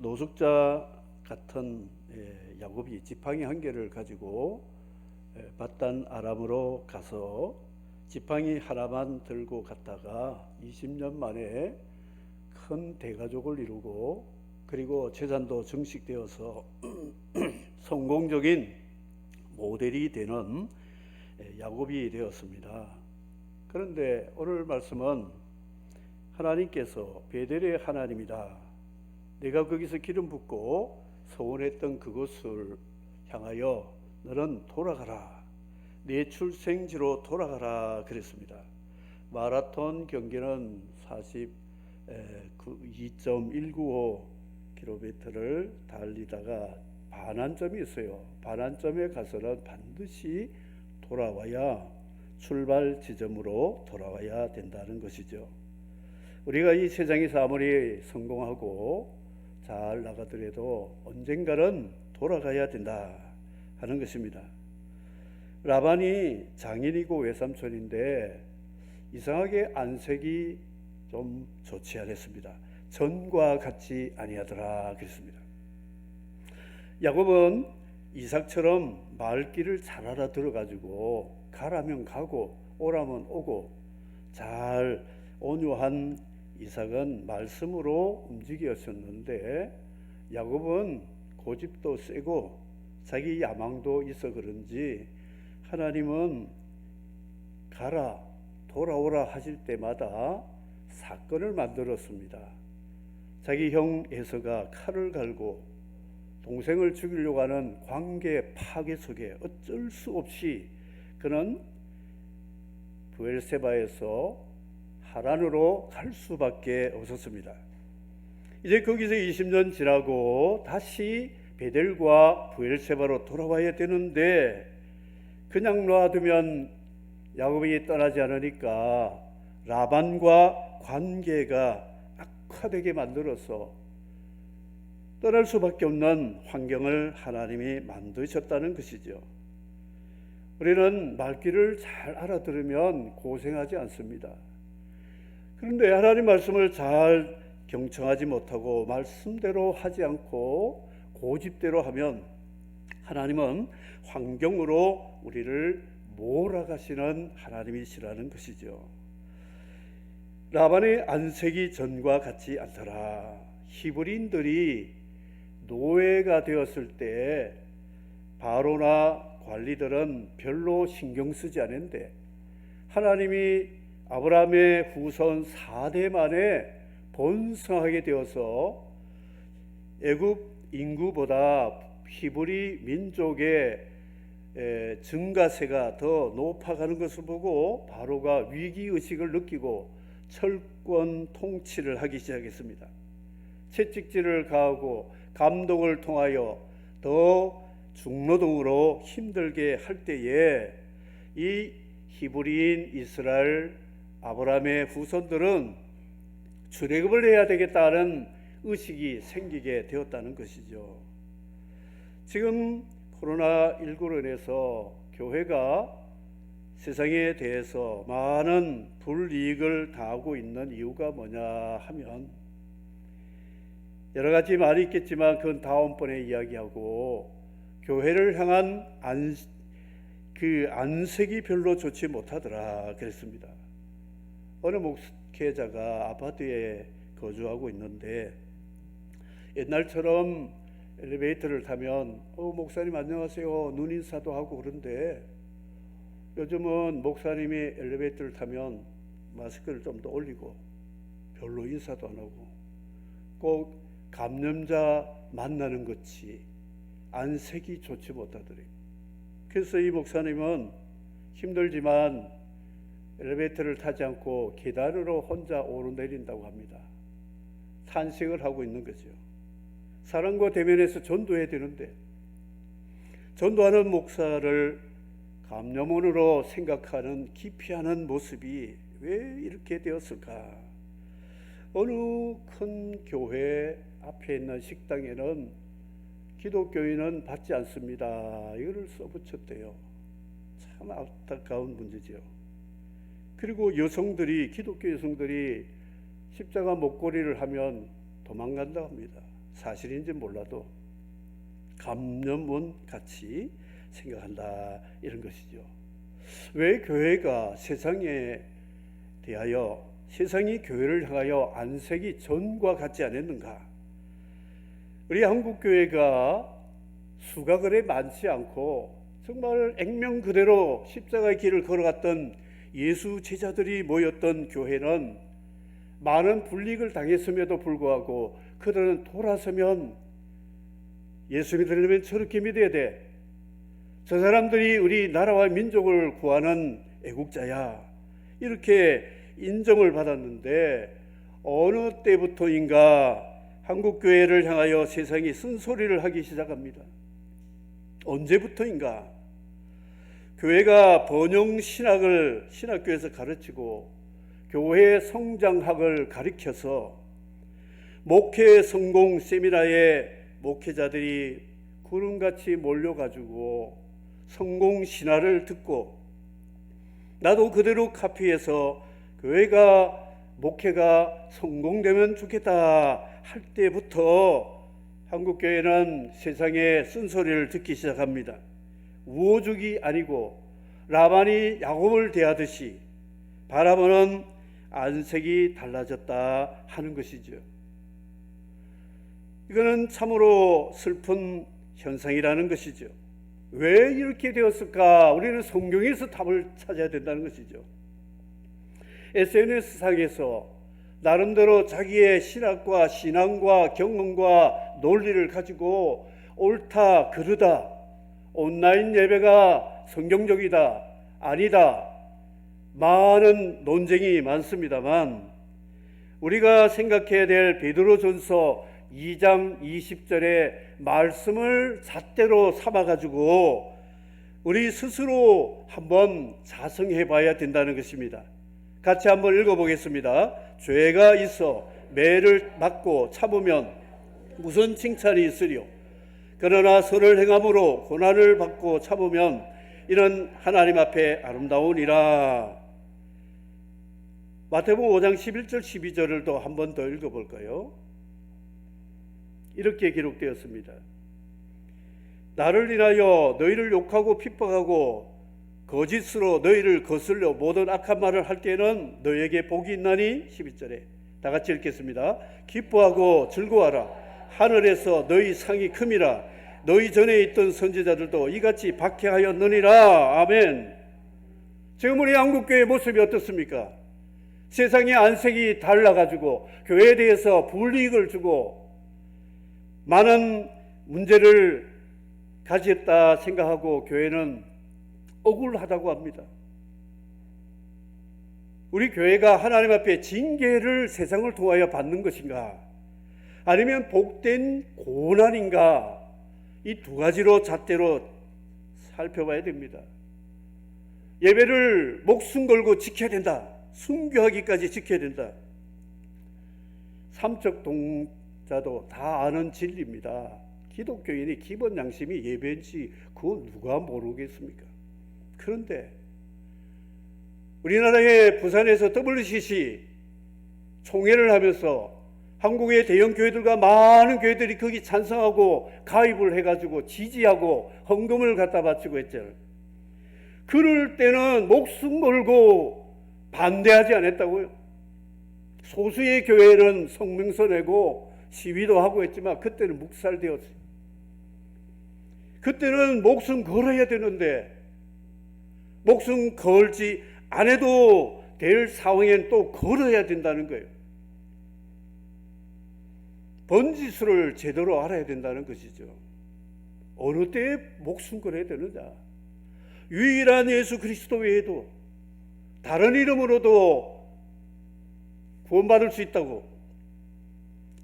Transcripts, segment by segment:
노숙자 같은 야곱이 지팡이 한 개를 가지고 밧단 아람으로 가서 지팡이 하나만 들고 갔다가 20년 만에 큰 대가족을 이루고 그리고 재산도 증식되어서 성공적인 모델이 되는 야곱이 되었습니다. 그런데 오늘 말씀은 하나님께서 베델의 하나님이다. 내가 거기서 기름 붓고 서원했던 그곳을 향하여 너는 돌아가라. 내 출생지로 돌아가라 그랬습니다. 마라톤 경기는 42.195km를 달리다가 반환점이 있어요. 반환점에 가서는 반드시 돌아와야 출발 지점으로 돌아와야 된다는 것이죠. 우리가 이 세상에서 아무리 성공하고 잘 나가더라도 언젠가는 돌아가야 된다 하는 것입니다. 라반이 장인이고 외삼촌인데 이상하게 안색이 좀 좋지 않았습니다. 전과 같지 아니하더라 그랬습니다. 야곱은 이삭처럼 말귀를 잘 알아들어가지고 가라면 가고 오라면 오고 잘 온유한 이삭은 말씀으로 움직였었는데 야곱은 고집도 세고 자기 야망도 있어 그런지 하나님은 가라 돌아오라 하실 때마다 사건을 만들었습니다. 자기 형 에서가 칼을 갈고 동생을 죽이려고 하는 관계 파괴 속에 어쩔 수 없이 그는 브엘세바에서 하란으로 갈 수밖에 없었습니다. 이제 거기서 20년 지나고 다시 베델과 브엘세바로 돌아와야 되는데 그냥 놔두면 야곱이 떠나지 않으니까 라반과 관계가 악화되게 만들어서 떠날 수밖에 없는 환경을 하나님이 만드셨다는 것이죠. 우리는 말귀를 잘 알아들으면 고생하지 않습니다. 그런데 하나님 말씀을 잘 경청하지 못하고 말씀대로 하지 않고 고집대로 하면 하나님은 환경으로 우리를 몰아가시는 하나님이시라는 것이죠. 라반의 안색이 전과 같지 않더라. 히브리인들이 노예가 되었을 때 바로나 관리들은 별로 신경 쓰지 않았는데 하나님이 아브라함의 후손 4대 만에 번성하게 되어서 애굽 인구보다 히브리 민족의 증가세가 더 높아가는 것을 보고 바로가 위기의식을 느끼고 철권 통치를 하기 시작했습니다. 채찍질을 가하고 감독을 통하여 더 중노동으로 힘들게 할 때에 이 히브리인 이스라엘 아브라함의 후손들은 출애굽을 해야 되겠다는 의식이 생기게 되었다는 것이죠. 지금 코로나19로 인해서 교회가 세상에 대해서 많은 불이익을 당하고 있는 이유가 뭐냐 하면 여러 가지 말이 있겠지만 그건 다음번에 이야기하고 교회를 향한 안색이 별로 좋지 못하더라 그랬습니다. 어느 목회자가 아파트에 거주하고 있는데 옛날처럼 엘리베이터를 타면 목사님 안녕하세요 눈인사도 하고 그런데 요즘은 목사님이 엘리베이터를 타면 마스크를 좀 더 올리고 별로 인사도 안 하고 꼭 감염자 만나는 것이 안색이 좋지 못하더래요. 그래서 이 목사님은 힘들지만 엘리베이터를 타지 않고 계단으로 혼자 오르내린다고 합니다. 탄식을 하고 있는 거죠. 사람과 대면해서 전도해야 되는데 전도하는 목사를 감염원으로 생각하는 기피하는 모습이 왜 이렇게 되었을까? 어느 큰 교회 앞에 있는 식당에는 기독교인은 받지 않습니다. 이거를 써붙였대요. 참 안타까운 문제죠. 그리고 여성들이 기독교 여성들이 십자가 목걸이를 하면 도망간다고 합니다. 사실인지 몰라도 감염원 같이 생각한다, 이런 것이죠. 왜 교회가 세상에 대하여, 세상이 교회를 향하여 안색이 전과 같지 않았는가? 우리 한국교회가 수가 그래 많지 않고 정말 액면 그대로 십자가의 길을 걸어갔던 예수 제자들이 모였던 교회는 많은 불이익을 당했음에도 불구하고 그들은 돌아서면 예수 믿으려면 저렇게 믿어야 돼, 저 사람들이 우리 나라와 민족을 구하는 애국자야, 이렇게 인정을 받았는데 어느 때부터인가 한국교회를 향하여 세상이 쓴소리를 하기 시작합니다. 언제부터인가? 교회가 번영신학을 신학교에서 가르치고 교회 성장학을 가르쳐서 목회 성공 세미나에 목회자들이 구름같이 몰려가지고 성공 신화를 듣고 나도 그대로 카피해서 교회가 목회가 성공되면 좋겠다 할 때부터 한국교회는 세상의 쓴소리를 듣기 시작합니다. 우호적이 아니고 라반이 야곱을 대하듯이 바라보는 안색이 달라졌다 하는 것이죠. 이거는 참으로 슬픈 현상이라는 것이죠. 왜 이렇게 되었을까? 우리는 성경에서 답을 찾아야 된다는 것이죠. SNS상에서 나름대로 자기의 신학과 신앙과 경험과 논리를 가지고 옳다 그르다, 온라인 예배가 성경적이다 아니다, 많은 논쟁이 많습니다만 우리가 생각해야 될 베드로전서 2장 20절의 말씀을 잣대로 삼아가지고 우리 스스로 한번 자성해 봐야 된다는 것입니다. 같이 한번 읽어보겠습니다. 죄가 있어 매를 맞고 참으면 무슨 칭찬이 있으리요? 그러나 선을 행함으로 고난을 받고 참으면 이는 하나님 앞에 아름다우니라. 마태복음 5장 11절 12절을 또 한 번 더 읽어볼까요? 이렇게 기록되었습니다. 나를 인하여 너희를 욕하고 핍박하고 거짓으로 너희를 거슬려 모든 악한 말을 할 때에는 너희에게 복이 있나니. 12절에 다 같이 읽겠습니다. 기뻐하고 즐거워하라. 하늘에서 너희 상이 큼이라. 너희 전에 있던 선지자들도 이같이 박해하였느니라. 아멘. 지금 우리 한국교회의 모습이 어떻습니까? 세상의 안색이 달라가지고 교회에 대해서 불이익을 주고 많은 문제를 가졌다 생각하고 교회는 억울하다고 합니다. 우리 교회가 하나님 앞에 징계를 세상을 통하여 받는 것인가, 아니면 복된 고난인가, 이 두 가지로 잣대로 살펴봐야 됩니다. 예배를 목숨 걸고 지켜야 된다, 순교하기까지 지켜야 된다. 삼척 동자도 다 아는 진리입니다. 기독교인이 기본 양심이 예배인지 그거 누가 모르겠습니까? 그런데 우리나라의 부산에서 WCC 총회를 하면서 한국의 대형 교회들과 많은 교회들이 거기 찬성하고 가입을 해가지고 지지하고 헌금을 갖다 바치고 했잖아요. 그럴 때는 목숨 걸고 반대하지 않았다고요. 소수의 교회는 성명서 내고 시위도 하고 했지만 그때는 묵살되었어요. 그때는 목숨 걸어야 되는데 목숨 걸지 안 해도 될 상황엔 또 걸어야 된다는 거예요. 번지수를 제대로 알아야 된다는 것이죠. 어느 때에 목숨 걸어야 되느냐. 유일한 예수 그리스도 외에도 다른 이름으로도 구원받을 수 있다고,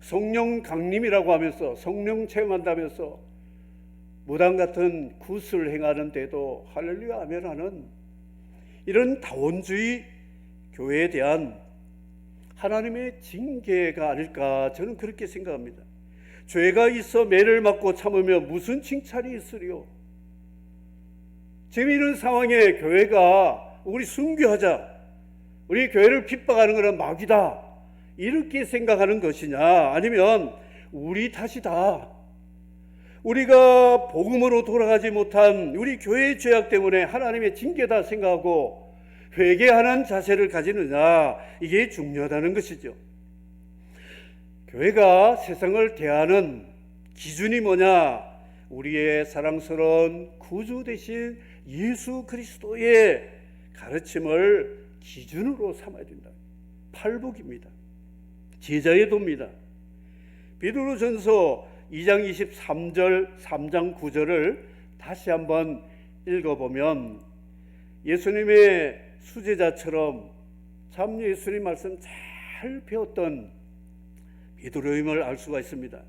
성령 강림이라고 하면서 성령 체험한다면서 무당 같은 굿을 행하는데도 할렐루야 아멘 하는 이런 다원주의 교회에 대한 하나님의 징계가 아닐까, 저는 그렇게 생각합니다. 죄가 있어 매를 맞고 참으면 무슨 칭찬이 있으리요? 지금 이런 상황에 교회가 우리 순교하자, 우리 교회를 핍박하는 것은 마귀다, 이렇게 생각하는 것이냐, 아니면 우리 탓이다. 우리가 복음으로 돌아가지 못한 우리 교회의 죄악 때문에 하나님의 징계다 생각하고 회개하는 자세를 가지느냐, 이게 중요하다는 것이죠. 교회가 세상을 대하는 기준이 뭐냐? 우리의 사랑스러운 구주 되신 예수 그리스도의 가르침을 기준으로 삼아야 된다. 팔복입니다. 제자의 도입니다. 베드로전서 2장 23절, 3장 9절을 다시 한번 읽어보면 예수님의 수제자처럼 참 예수님 말씀 잘 배웠던 베드로임을 알 수가 있습니다.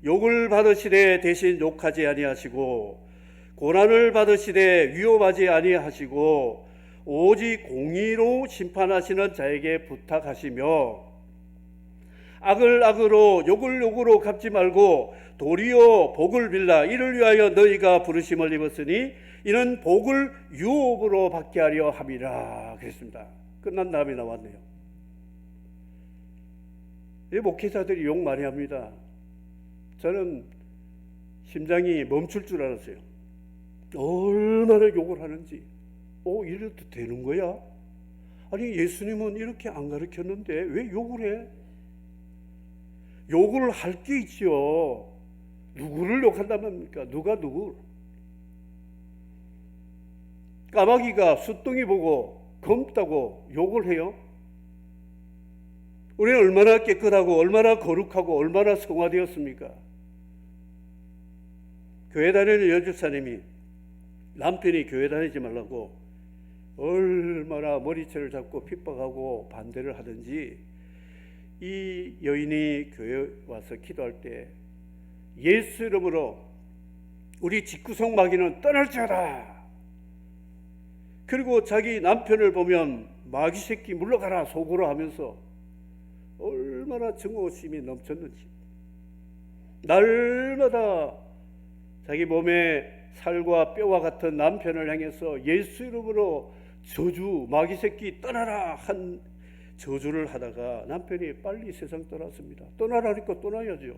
욕을 받으시되 대신 욕하지 아니하시고 고난을 받으시되 위협하지 아니하시고 오직 공의로 심판하시는 자에게 부탁하시며 악을 악으로 욕을 욕으로 갚지 말고 도리어 복을 빌라. 이를 위하여 너희가 부르심을 입었으니 이는 복을 유업으로 받게 하려 함이라. 그랬습니다. 끝난 다음에 나왔네요. 이 목회자들이 욕 많이 합니다. 저는 심장이 멈출 줄 알았어요. 얼마나 욕을 하는지. 이래도 되는 거야? 아니 예수님은 이렇게 안 가르쳤는데 왜 욕을 해? 욕을 할 게 있죠. 누구를 욕한단 말입니까? 누가 누구? 까마귀가 숫둥이 보고 검다고 욕을 해요? 우리는 얼마나 깨끗하고 얼마나 거룩하고 얼마나 성화되었습니까? 교회 다니는 여집사님이 남편이 교회 다니지 말라고 얼마나 머리채를 잡고 핍박하고 반대를 하든지 이 여인이 교회 와서 기도할 때 예수 이름으로 우리 집구석 마귀는 떠날지어다. 그리고 자기 남편을 보면 마귀 새끼 물러가라 속으로 하면서 얼마나 증오심이 넘쳤는지 날마다 자기 몸에 살과 뼈와 같은 남편을 향해서 예수 이름으로 저주 마귀 새끼 떠나라 한 저주를 하다가 남편이 빨리 세상 떠났습니다. 떠나라니까 떠나야죠.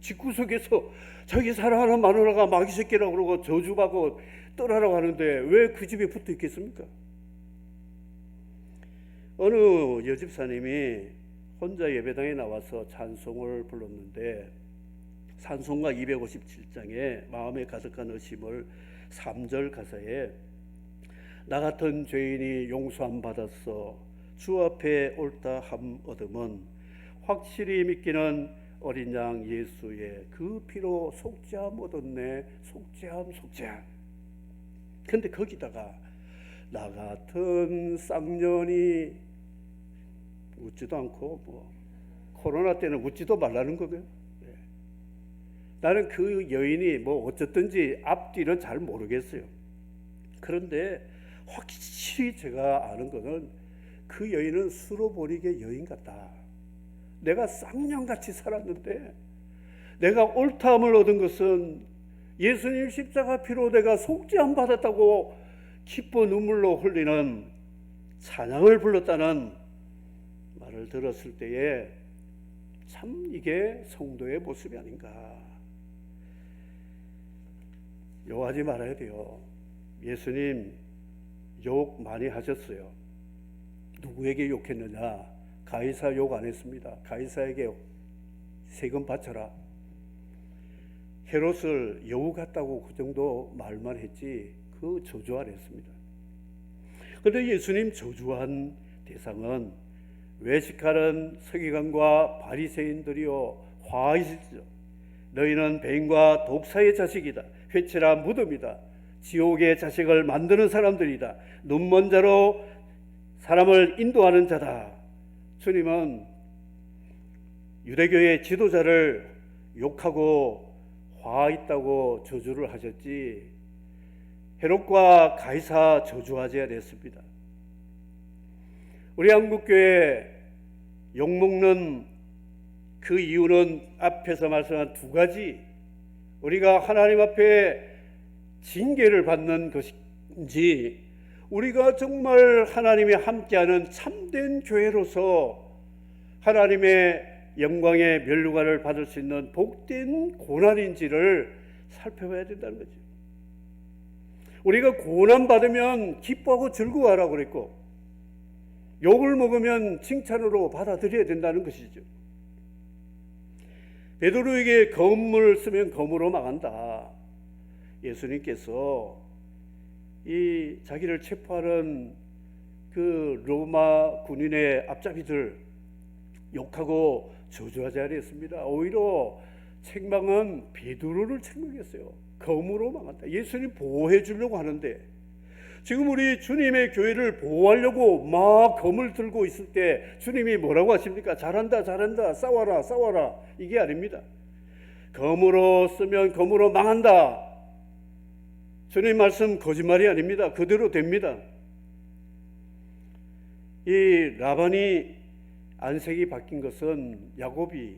집구석에서 자기 사랑하는 마누라가 마귀 새끼라고 그러고 저주받고 떠나라고 하는데 왜 그 집에 붙어 있겠습니까? 어느 여집사님이 혼자 예배당에 나와서 찬송을 불렀는데 찬송가 257장에 마음에 가득한 의심을 3절 가사에 나 같은 죄인이 용서함 받았어 주 앞에 옳다 함 얻음은 확실히 믿기는 어린 양 예수의 그 피로 속죄함 얻었네. 속죄함. 근데 거기다가 나 같은 쌍년이 웃지도 않고 코로나 때는 웃지도 말라는 거고요. 나는 그 여인이 어쨌든지 앞뒤는 잘 모르겠어요. 그런데 확실히 제가 아는 것은 그 여인은 수로보리게 여인 같다. 내가 쌍년같이 살았는데 내가 옳다함을 얻은 것은 예수님 십자가 피로 내가 속죄함 받았다고 기뻐 눈물로 흘리는 찬양을 불렀다는 말을 들었을 때에 참 이게 성도의 모습이 아닌가. 욕하지 말아야 돼요. 예수님 욕 많이 하셨어요. 누구에게 욕했느냐? 가이사 욕 안 했습니다. 가이사에게 세금 바쳐라. 헤롯을 여우 같다고 그 정도 말만 했지 그 저주 안 했습니다. 그런데 예수님 저주한 대상은 외식하는 서기관과 바리새인들이요 화이시죠. 너희는 뱀과 독사의 자식이다. 회칠한 무덤이다. 지옥의 자식을 만드는 사람들이다. 눈먼 자로 사람을 인도하는 자다. 주님은 유대교의 지도자를 욕하고 화있다고 저주를 하셨지 헤롯과 가이사 저주하지 않았습니다. 우리 한국교회 욕먹는 그 이유는 앞에서 말씀한 두 가지, 우리가 하나님 앞에 징계를 받는 것인지 우리가 정말 하나님이 함께하는 참된 교회로서 하나님의 영광의 면류관을 받을 수 있는 복된 고난인지를 살펴봐야 된다는 거죠. 우리가 고난 받으면 기뻐하고 즐거워하라고 그랬고, 욕을 먹으면 칭찬으로 받아들여야 된다는 것이죠. 베드로에게 검을 쓰면 검으로 망한다. 예수님께서 이 자기를 체포하는 그 로마 군인의 앞잡이들 욕하고 저주하지 않았습니다. 오히려 책망은 베드로를 책망했어요. 검으로 망한다. 예수님 보호해 주려고 하는데, 지금 우리 주님의 교회를 보호하려고 막 검을 들고 있을 때 주님이 뭐라고 하십니까? 잘한다, 잘한다, 싸워라, 싸워라. 이게 아닙니다. 검으로 쓰면 검으로 망한다. 주님 말씀 거짓말이 아닙니다. 그대로 됩니다. 이 라반이 안색이 바뀐 것은 야곱이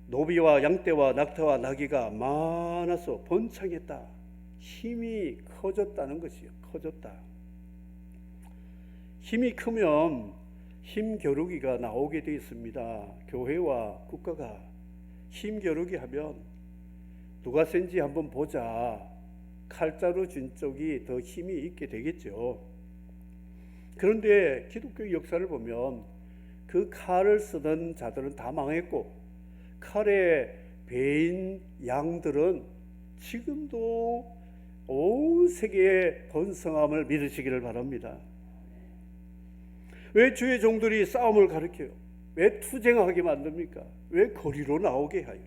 노비와 양떼와 낙타와 나귀가 많아서 번창했다. 힘이 커졌다는 것이요. 커졌다. 힘이 크면 힘겨루기가 나오게 되어 있습니다. 교회와 국가가 힘겨루기 하면 누가 센지 한번 보자. 칼자루 쥔 쪽이 더 힘이 있게 되겠죠. 그런데 기독교 역사를 보면 그 칼을 쓰던 자들은 다 망했고, 칼의 배인 양들은 지금도 온 세계의 번성함을 믿으시기를 바랍니다. 왜 주의 종들이 싸움을 가르쳐요? 왜 투쟁하게 만듭니까? 왜 거리로 나오게 하여?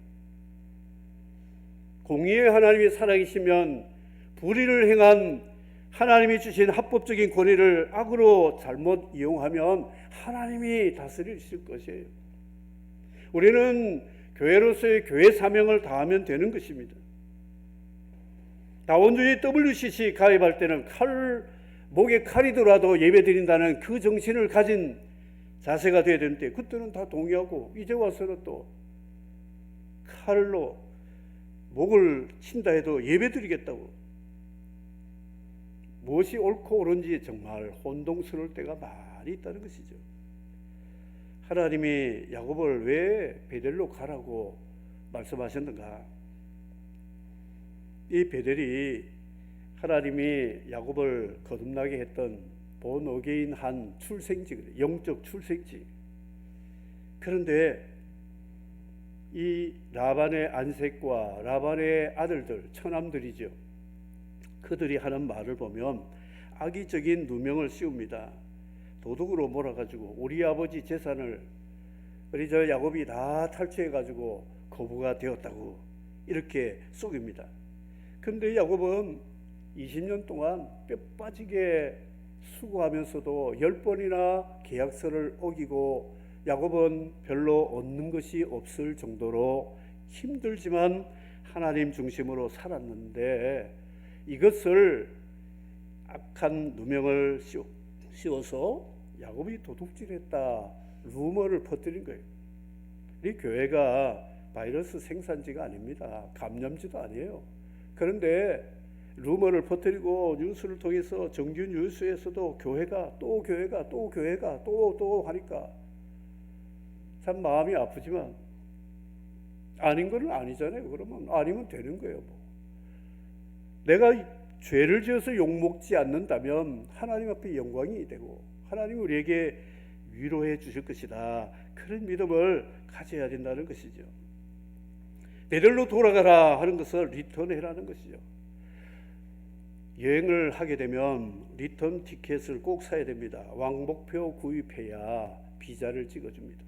공의의 하나님이 살아계시면 불의를 행한 하나님이 주신 합법적인 권위를 악으로 잘못 이용하면 하나님이 다스리실 것이에요. 우리는 교회로서의 교회 사명을 다하면 되는 것입니다. 다원주의 WCC 가입할 때는 목에 칼이 들어와도 예배 드린다는 그 정신을 가진 자세가 되어야 되는데, 그때는 다 동의하고 이제 와서는 또 칼로 목을 친다 해도 예배 드리겠다고. 무엇이 옳고 옳은지 정말 혼동스러울 때가 많이 있다는 것이죠. 하나님이 야곱을 왜 베델로 가라고 말씀하셨는가? 이 베델이 하나님이 야곱을 거듭나게 했던 본어게인 한 출생지, 영적 출생지. 그런데 이 라반의 안색과 라반의 아들들, 처남들이죠. 그들이 하는 말을 보면 악의적인 누명을 씌웁니다. 도둑으로 몰아가지고 우리 아버지 재산을 우리 저 야곱이 다 탈취해가지고 거부가 되었다고 이렇게 속입니다. 그런데 야곱은 20년 동안 뼈 빠지게 수고하면서도 10번이나 계약서를 어기고, 야곱은 별로 얻는 것이 없을 정도로 힘들지만 하나님 중심으로 살았는데, 이것을 악한 누명을 씌워서 야곱이 도둑질했다 루머를 퍼뜨린 거예요. 이 교회가 바이러스 생산지가 아닙니다. 감염지도 아니에요. 그런데 루머를 퍼뜨리고 뉴스를 통해서 정규 뉴스에서도 교회가 또 하니까 참 마음이 아프지만, 아닌 건 아니잖아요. 그러면 아니면 되는 거예요. 내가 죄를 지어서 욕먹지 않는다면 하나님 앞에 영광이 되고 하나님 우리에게 위로해 주실 것이다. 그런 믿음을 가져야 된다는 것이죠. 베델로 돌아가라 하는 것을 리턴해라는 것이죠. 여행을 하게 되면 리턴 티켓을 꼭 사야 됩니다. 왕복표 구입해야 비자를 찍어줍니다.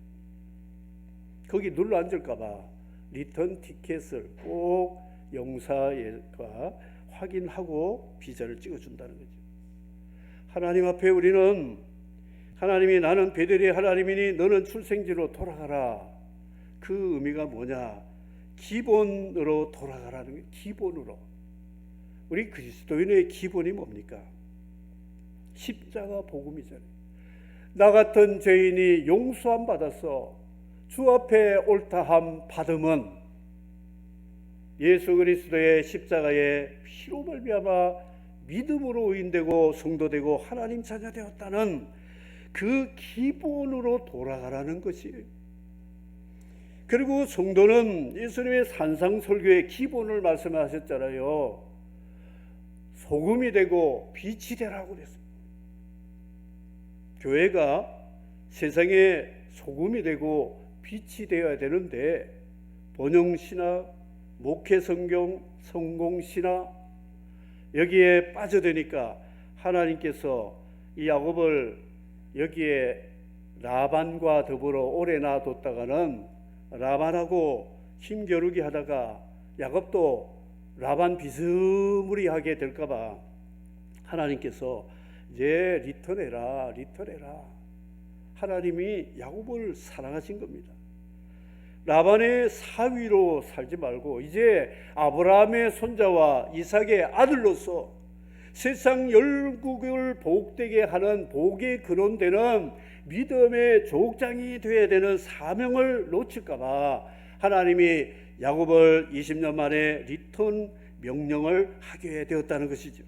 거기 눌러 앉을까봐 리턴 티켓을 꼭 영사가 확인하고 비자를 찍어준다는 거죠. 하나님 앞에 우리는, 하나님이 나는 베델의 하나님이니 너는 출생지로 돌아가라. 그 의미가 뭐냐? 기본으로 돌아가라는 거예요. 기본으로. 우리 그리스도인의 기본이 뭡니까? 십자가 복음이잖아요. 나 같은 죄인이 용서함 받아서 주 앞에 옳다함 받음은 예수 그리스도의 십자가의 피로 말미암아 믿음으로 의인되고 성도되고 하나님 자녀 되었다는 그 기본으로 돌아가라는 것이에요. 그리고 성도는 예수님의 산상설교의 기본을 말씀하셨잖아요. 소금이 되고 빛이 되라고 그랬어요. 교회가 세상에 소금이 되고 빛이 되어야 되는데 번영신학, 목회성경, 성공신학 여기에 빠져드니까 하나님께서 이 야곱을 여기에 라반과 더불어 오래 놔뒀다가는 라반하고 힘겨루기 하다가 야곱도 라반 비스무리하게 될까봐 하나님께서 이제 리턴해라. 하나님이 야곱을 사랑하신 겁니다. 라반의 사위로 살지 말고 이제 아브라함의 손자와 이삭의 아들로서 세상 열국을 복되게 하는 복의 근원되는 믿음의 족장이 되어야 되는 사명을 놓칠까봐 하나님이 야곱을 20년 만에 리턴 명령을 하게 되었다는 것이죠.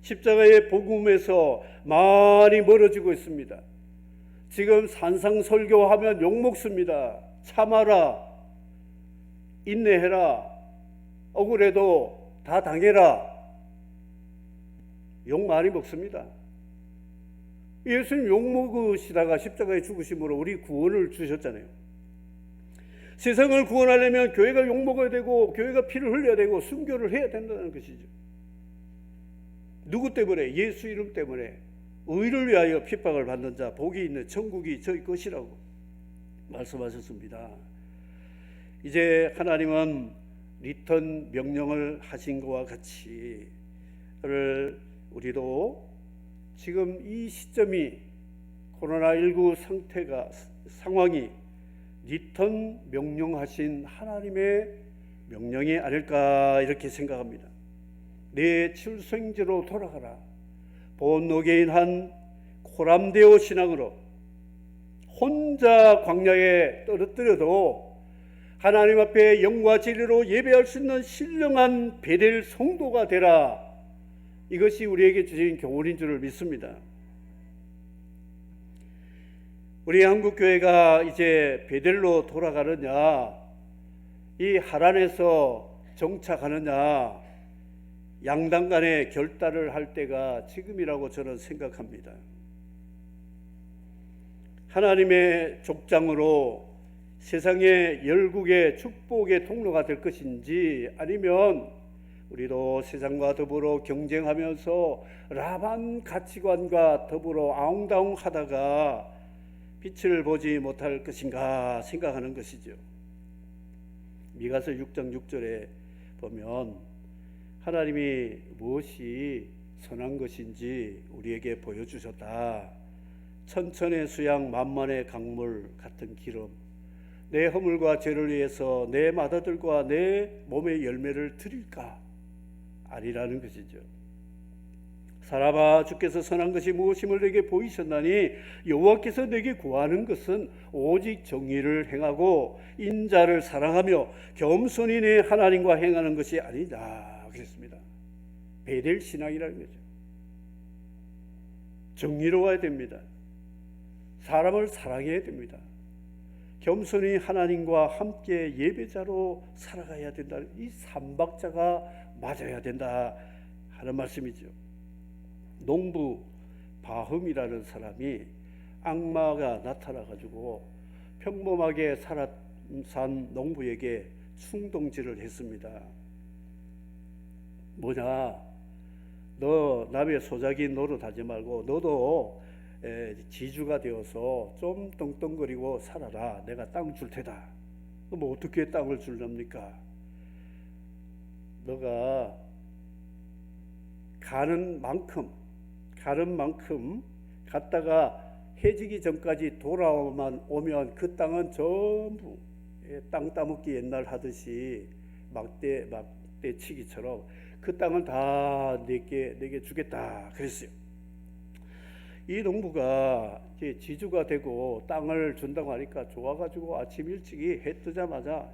십자가의 복음에서 많이 멀어지고 있습니다. 지금 산상설교하면 욕먹습니다. 참아라, 인내해라, 억울해도 다 당해라, 욕 많이 먹습니다. 예수님 욕먹으시다가 십자가에 죽으심으로 우리 구원을 주셨잖아요. 세상을 구원하려면 교회가 욕먹어야 되고 교회가 피를 흘려야 되고 순교를 해야 된다는 것이죠. 누구 때문에? 예수 이름 때문에. 의를 위하여 핍박을 받는 자 복이 있는 천국이 저희 것이라고 말씀하셨습니다. 이제 하나님은 리턴 명령을 하신 것과 같이 우리도 지금 이 시점이 코로나19 상황이 리턴 명령하신 하나님의 명령이 아닐까 이렇게 생각합니다. 내 출생지로 돌아가라. 본노계인 한 코람데오 신앙으로 혼자 광야에 떨어뜨려도 하나님 앞에 영과 진리로 예배할 수 있는 신령한 베델 성도가 되라. 이것이 우리에게 주신 교훈인 줄을 믿습니다. 우리 한국교회가 이제 베델로 돌아가느냐, 이 하란에서 정착하느냐, 양당 간에 결단을 할 때가 지금이라고 저는 생각합니다. 하나님의 족장으로 세상의 열국의 축복의 통로가 될 것인지 아니면 우리도 세상과 더불어 경쟁하면서 라반 가치관과 더불어 아웅다웅하다가 빛을 보지 못할 것인가 생각하는 것이죠. 미가서 6장 6절에 보면 하나님이 무엇이 선한 것인지 우리에게 보여주셨다. 천천의 수양 만만의 강물 같은 기름, 내 허물과 죄를 위해서 내 맏아들과 내 몸의 열매를 드릴까? 아니라는 것이죠. 사람아, 주께서 선한 것이 무엇임을 내게 보이셨나니 여호와께서 내게 구하는 것은 오직 정의를 행하고 인자를 사랑하며 겸손히 내 하나님과 행하는 것이 아니다 그랬습니다. 베델 신앙이라는 거죠. 정의로워야 됩니다. 사람을 사랑해야 됩니다. 겸손히 하나님과 함께 예배자로 살아가야 된다. 이 삼박자가 맞아야 된다 하는 말씀이죠. 농부 바흠이라는 사람이 악마가 나타나가지고 평범하게 산 농부에게 충동질을 했습니다. 뭐냐, 너 남의 소작이 노릇하지 말고 너도 지주가 되어서 좀 떵떵거리고 살아라. 내가 땅 줄 테다. 뭐 어떻게 땅을 줄랍니까? 너가 가는 만큼 갔다가 해지기 전까지 오면 그 땅은 전부 땅 따먹기 옛날 하듯이 막대치기처럼 그 땅은 다 내게 주겠다 그랬어요. 이 농부가 이제 지주가 되고 땅을 준다고 하니까 좋아가지고 아침 일찍이 해 뜨자마자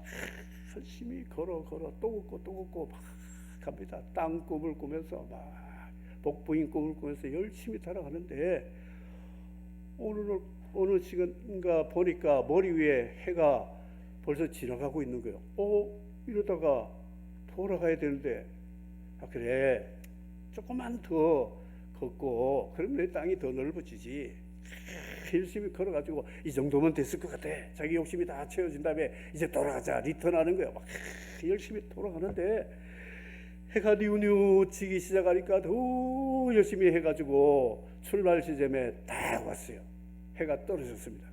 열심히 걸어 또 걷고 막 갑니다. 땅 꿈을 꾸면서 막 복부인 꿈을 꾸면서 열심히 살아가는데 어느 날 어느 시간인가 보니까 머리 위에 해가 벌써 지나가고 있는 거예요. 이러다가 돌아가야 되는데, 그래, 조금만 더 걷고 그럼 내 땅이 더 넓어지지. 열심히 걸어가지고 이 정도면 됐을 것 같아. 자기 욕심이 다 채워진 다음에 이제 돌아가자, 리턴하는 거야. 막 열심히 돌아가는데 해가 뉘우뉘우치기 시작하니까 더 열심히 해가지고 출발 지점에 딱 왔어요. 해가 떨어졌습니다.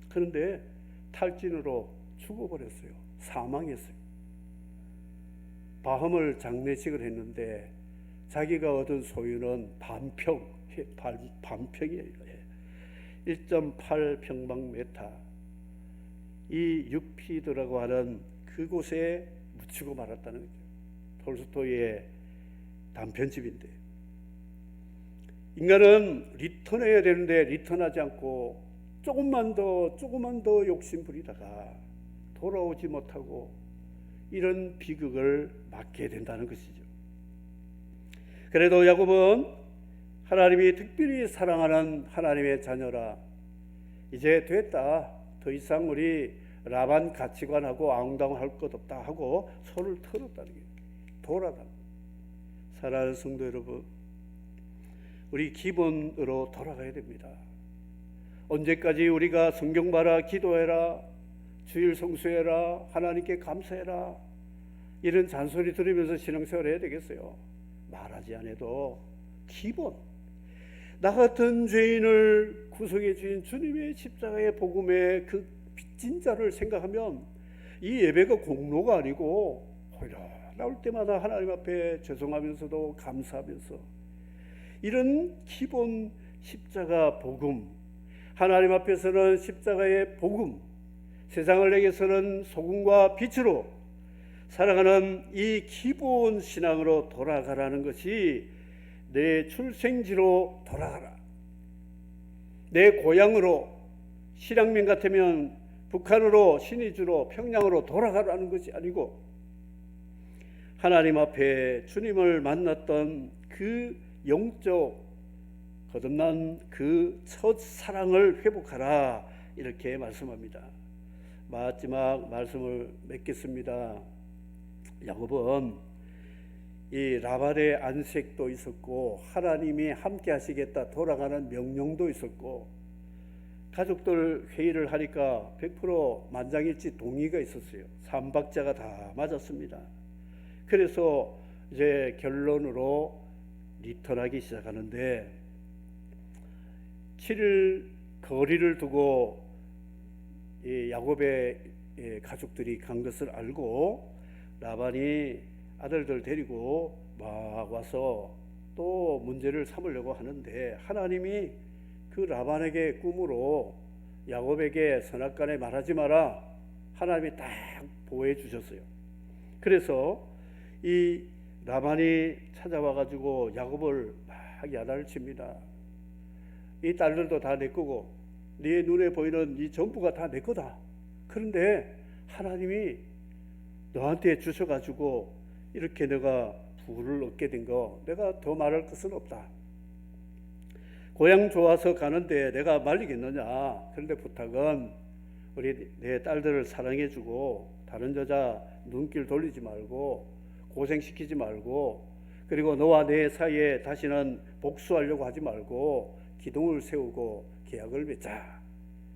그런데 탈진으로 죽어버렸어요. 사망했어요. 바함을 장례식을 했는데 자기가 얻은 소유는 반평이에요. 1.8평방미터. 이 육피드라고 하는 그곳에 묻히고 말았다는 거죠. 톨스토이의 단편집인데, 인간은 리턴해야 되는데 리턴하지 않고 조금만 더 욕심 부리다가 돌아오지 못하고 이런 비극을 맞게 된다는 것이죠. 그래도 야곱은 하나님이 특별히 사랑하는 하나님의 자녀라, 이제 됐다, 더 이상 우리 라반 가치관하고 앙당할 것 없다 하고 손을 털었다는 게 돌아다. 사랑하는 성도 여러분, 우리 기본으로 돌아가야 됩니다. 언제까지 우리가 성경 봐라, 기도해라, 주일 성수해라, 하나님께 감사해라, 이런 잔소리 들으면서 신앙생활 해야 되겠어요? 말하지 않아도 기본, 나 같은 죄인을 구속해 주신 주님의 십자가의 복음의 그 빚진 자를 생각하면 이 예배가 공로가 아니고 오히려 나올 때마다 하나님 앞에 죄송하면서도 감사하면서 이런 기본 십자가 복음, 하나님 앞에서는 십자가의 복음, 세상을 내게서는 소금과 빛으로 살아가는 이 기본 신앙으로 돌아가라는 것이, 내 출생지로 돌아가라, 내 고향으로, 실향민 같으면 북한으로, 신의주로, 평양으로 돌아가라는 것이 아니고, 하나님 앞에 주님을 만났던 그 영적 거듭난 그 첫 사랑을 회복하라, 이렇게 말씀합니다. 마지막 말씀을 맺겠습니다. 야곱은 이 라반의 안색도 있었고 하나님이 함께 하시겠다 돌아가는 명령도 있었고, 가족들 회의를 하니까 100% 만장일치 동의가 있었어요. 삼박자가 다 맞았습니다. 그래서 이제 결론으로 리턴하기 시작하는데, 7일 거리를 두고 야곱의 가족들이 간 것을 알고 라반이 아들들 데리고 막 와서 또 문제를 삼으려고 하는데, 하나님이 그 라반에게 꿈으로 야곱에게 선악간에 말하지 마라, 하나님이 딱 보호해 주셨어요. 그래서 이 라반이 찾아와 가지고 야곱을 막 야단을 칩니다. 이 딸들도 다 내 거고 네 눈에 보이는 이 전부가 다 내 거다. 그런데 하나님이 너한테 주셔가지고 이렇게 내가 부를 얻게 된 거, 내가 더 말할 것은 없다. 고향 좋아서 가는데 내가 말리겠느냐. 그런데 부탁은 우리 내 딸들을 사랑해주고 다른 여자 눈길 돌리지 말고 고생시키지 말고, 그리고 너와 내 사이에 다시는 복수하려고 하지 말고 기둥을 세우고 계약을 맺자.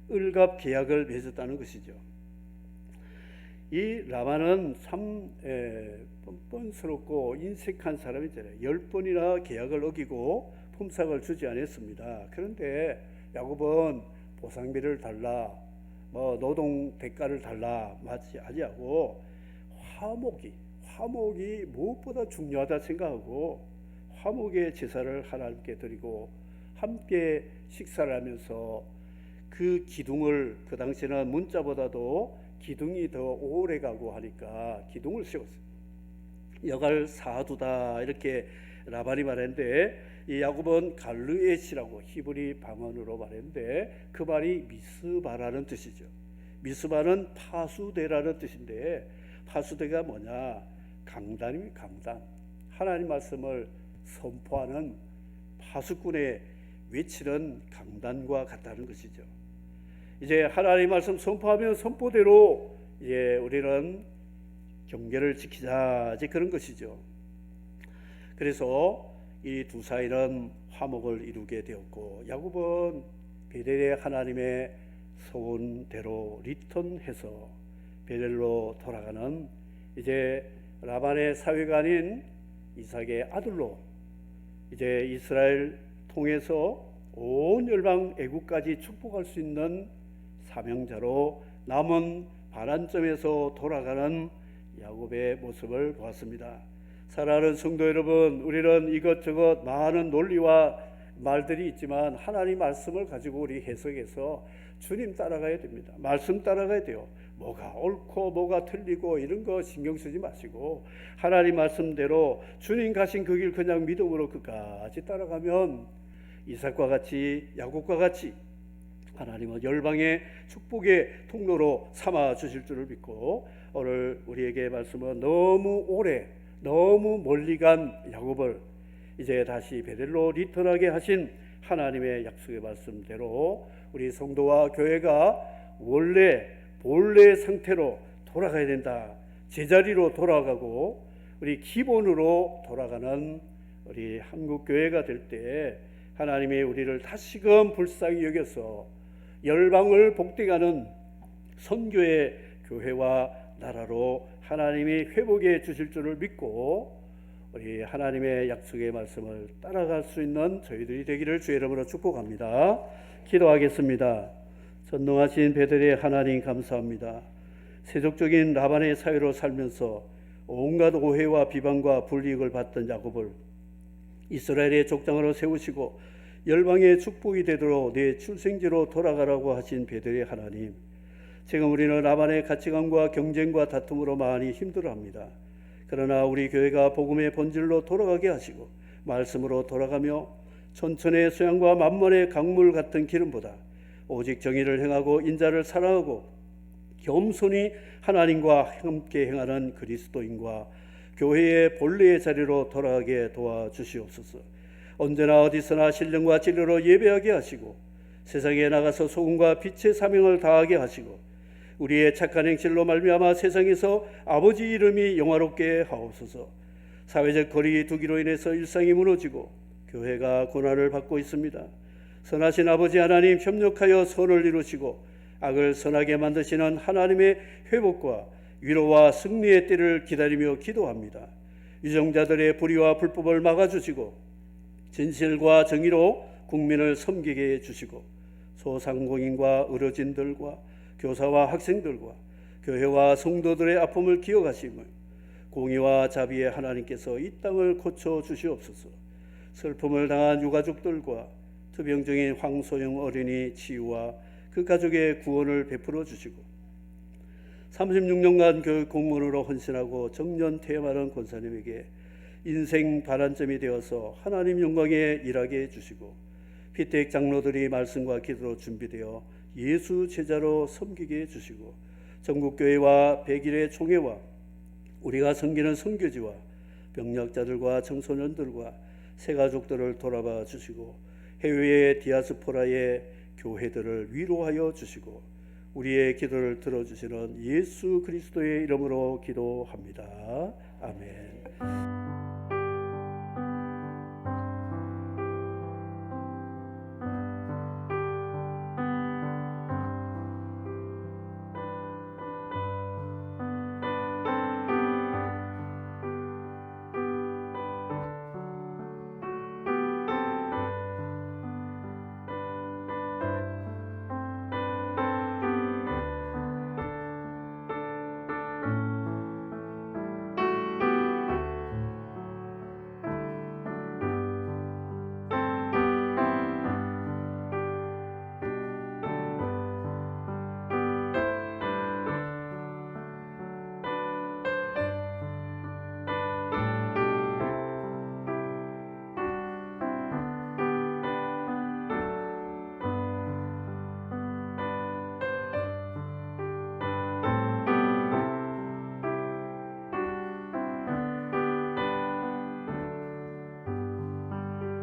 을갑 계약을 맺었다는 것이죠. 이 라반은 참 뻔뻔스럽고 인색한 사람이잖아요. 10번이나 계약을 어기고 품삯을 주지 않았습니다. 그런데 야곱은 보상비를 달라, 노동 대가를 달라 하지 않고 화목이 무엇보다 중요하다 생각하고 화목의 제사를 하나님께 드리고 함께 식사를 하면서 그 기둥을, 그 당시에는 문자보다도 기둥이 더 오래 가고 하니까 기둥을 세웠어요. 여갈 사두다, 이렇게 라반이 말했는데, 이 야곱은 갈르엣이라고 히브리 방언으로 말했는데 그 말이 미스바라는 뜻이죠. 미스바는 파수대라는 뜻인데, 파수대가 뭐냐? 강단입니다. 강단. 하나님 말씀을 선포하는 파수꾼의 외치는 강단과 같다는 것이죠. 이제 하나님 말씀 선포하면 선포대로 이제 우리는 경계를 지키자, 이제 그런 것이죠. 그래서 이 두 사이는 화목을 이루게 되었고, 야곱은 베델의 하나님의 소원대로 리턴해서 베델로 돌아가는 이제 라반의 사위가 아닌 이삭의 아들로 이제 이스라엘 통해서 온 열방 애국까지 축복할 수 있는 사명자로 남은 반환점에서 돌아가는 야곱의 모습을 보았습니다. 사랑하는 성도 여러분, 우리는 이것저것 많은 논리와 말들이 있지만 하나님 말씀을 가지고 우리 해석해서 주님 따라가야 됩니다. 말씀 따라가야 돼요. 뭐가 옳고 뭐가 틀리고 이런 거 신경 쓰지 마시고 하나님 말씀대로 주님 가신 그 길 그냥 믿음으로 끝까지 따라가면 이삭과 같이 야곱과 같이 하나님은 열방의 축복의 통로로 삼아 주실 줄을 믿고, 오늘 우리에게 말씀은 너무 오래 너무 멀리 간 야곱을 이제 다시 베델로 리턴하게 하신 하나님의 약속의 말씀대로 우리 성도와 교회가 본래 상태로 돌아가야 된다. 제자리로 돌아가고 우리 기본으로 돌아가는 우리 한국교회가 될 때 하나님이 우리를 다시금 불쌍히 여겨서 열방을 복되게 하는 선교의 교회와 나라로 하나님이 회복해 주실 줄을 믿고 우리 하나님의 약속의 말씀을 따라갈 수 있는 저희들이 되기를 주의 이름으로 축복합니다. 기도하겠습니다. 전능하신 베델의 하나님 감사합니다. 세속적인 라반의 사회로 살면서 온갖 오해와 비방과 불이익을 받던 야곱을 이스라엘의 족장으로 세우시고 열방의 축복이 되도록 내 출생지로 돌아가라고 하신 베델의 하나님, 지금 우리는 라반의 가치관과 경쟁과 다툼으로 많이 힘들어합니다. 그러나 우리 교회가 복음의 본질로 돌아가게 하시고 말씀으로 돌아가며 천천의 수양과 만만의 강물 같은 기름보다 오직 정의를 행하고 인자를 사랑하고 겸손히 하나님과 함께 행하는 그리스도인과 교회의 본래의 자리로 돌아가게 도와주시옵소서. 언제나 어디서나 신령과 진리로 예배하게 하시고 세상에 나가서 소금과 빛의 사명을 다하게 하시고 우리의 착한 행실로 말미암아 세상에서 아버지 이름이 영화롭게 하옵소서. 사회적 거리 두기로 인해서 일상이 무너지고 교회가 고난을 받고 있습니다. 선하신 아버지 하나님, 협력하여 선을 이루시고 악을 선하게 만드시는 하나님의 회복과 위로와 승리의 때를 기다리며 기도합니다. 유정자들의 불의와 불법을 막아주시고 진실과 정의로 국민을 섬기게 해주시고 소상공인과 의료진들과 교사와 학생들과 교회와 성도들의 아픔을 기억하시며 공의와 자비의 하나님께서 이 땅을 고쳐 주시옵소서. 슬픔을 당한 유가족들과 투병 중인 황소영 어린이 치유와 그 가족의 구원을 베풀어 주시고 36년간 교육 공무원으로 헌신하고 정년 퇴임하는 권사님에게 인생 반환점이 되어서 하나님 영광에 일하게 해주시고 피택 장로들이 말씀과 기도로 준비되어 예수 제자로 섬기게 해주시고 전국교회와 백일의 총회와 우리가 섬기는 선교지와 병력자들과 청소년들과 새가족들을 돌아봐 주시고 해외의 디아스포라의 교회들을 위로하여 주시고 우리의 기도를 들어주시는 예수 그리스도의 이름으로 기도합니다. 아멘.